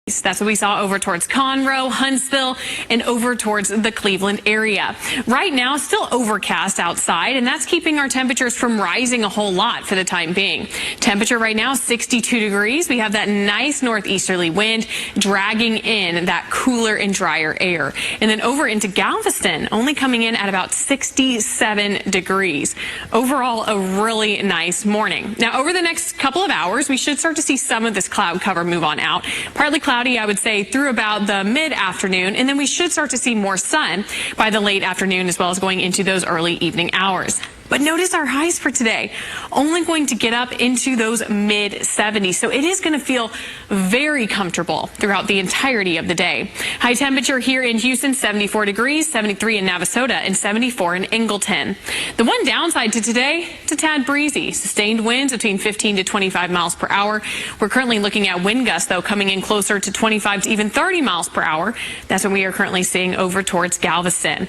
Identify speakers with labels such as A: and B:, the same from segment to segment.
A: That's what we saw over towards Conroe, Huntsville, and over towards the Cleveland area. Right now, still overcast outside, and that's keeping our temperatures from rising a whole lot for the time being. Temperature right now, 62 degrees. We have that nice northeasterly wind dragging in that cooler and drier air. And then over into Galveston, only coming in at about 67 degrees. Overall, a really nice morning. Now, over the next couple of hours, we should start to see some of this cloud cover move on out. Partly cloudy, I would say, through about the mid-afternoon, and then we should start to see more sun by the late afternoon as well as going into those early evening hours. But notice our highs for today, only going to get up into those mid-70s. So it is going to feel very comfortable throughout the entirety of the day. High temperature here in Houston, 74 degrees, 73 in Navasota, and 74 in Ingleton. The one downside to today, it's a tad breezy. Sustained winds between 15 to 25 miles per hour. We're currently looking at wind gusts, though, coming in closer to 25 to even 30 miles per hour. That's what we are currently seeing over towards Galveston.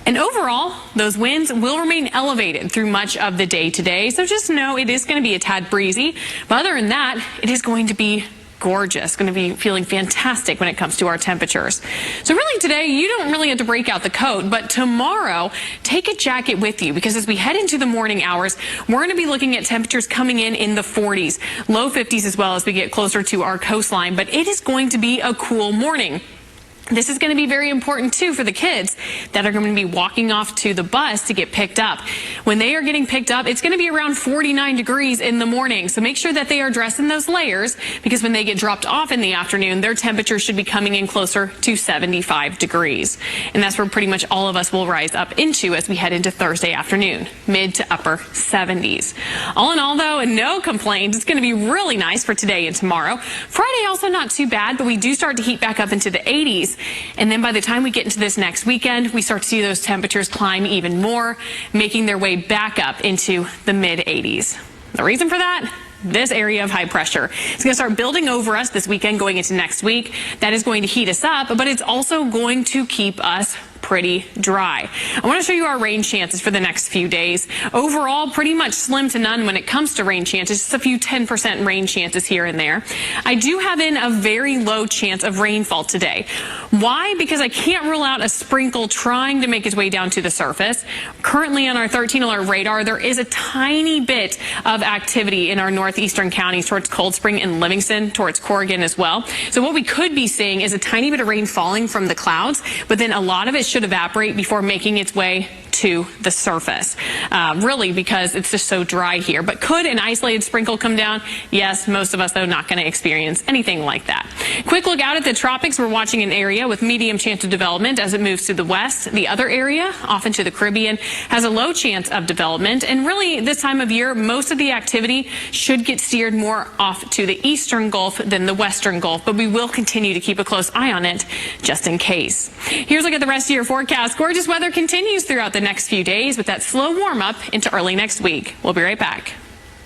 A: And overall, those winds will remain elevated through much of the day today. So just know it is going to be a tad breezy. But other than that, it is going to be gorgeous. Going to be feeling fantastic when it comes to our temperatures. So really today, you don't really have to break out the coat, but tomorrow, take a jacket with you because as we head into the morning hours, we're going to be looking at temperatures coming in the 40s, low 50s as well as we get closer to our coastline. But it is going to be a cool morning. This is going to be very important, too, for the kids that are going to be walking off to the bus to get picked up. When they are getting picked up, it's going to be around 49 degrees in the morning. So make sure that they are dressed in those layers because when they get dropped off in the afternoon, their temperature should be coming in closer to 75 degrees. And that's where pretty much all of us will rise up into as we head into Thursday afternoon, mid to upper 70s. All in all, though, no complaints. It's going to be really nice for today and tomorrow. Friday also not too bad, but we do start to heat back up into the 80s. And then by the time we get into this next weekend, we start to see those temperatures climb even more, making their way back up into the mid-80s. The reason for that? This area of high pressure. It's going to start building over us this weekend going into next week. That is going to heat us up, but it's also going to keep us pretty dry. I want to show you our rain chances for the next few days. Overall, pretty much slim to none when it comes to rain chances, just a few 10% rain chances here and there. I do have in a very low chance of rainfall today. Why? Because I can't rule out a sprinkle trying to make its way down to the surface. Currently on our 13 alert radar, there is a tiny bit of activity in our northeastern counties towards Cold Spring and Livingston, towards Corrigan as well. So what we could be seeing is a tiny bit of rain falling from the clouds, but then a lot of it should evaporate before making its way to the surface, really because it's just so dry here. But could an isolated sprinkle come down? Yes, most of us, though, not going to experience anything like that. Quick look out at the tropics. We're watching an area with medium chance of development as it moves to the west. The other area, off into the Caribbean, has a low chance of development. And really, this time of year, most of the activity should get steered more off to the eastern Gulf than the western Gulf. But we will continue to keep a close eye on it just in case. Here's a look at the rest of your forecast. Gorgeous weather continues throughout the next few days with that slow warm up into early next week. We'll be right back.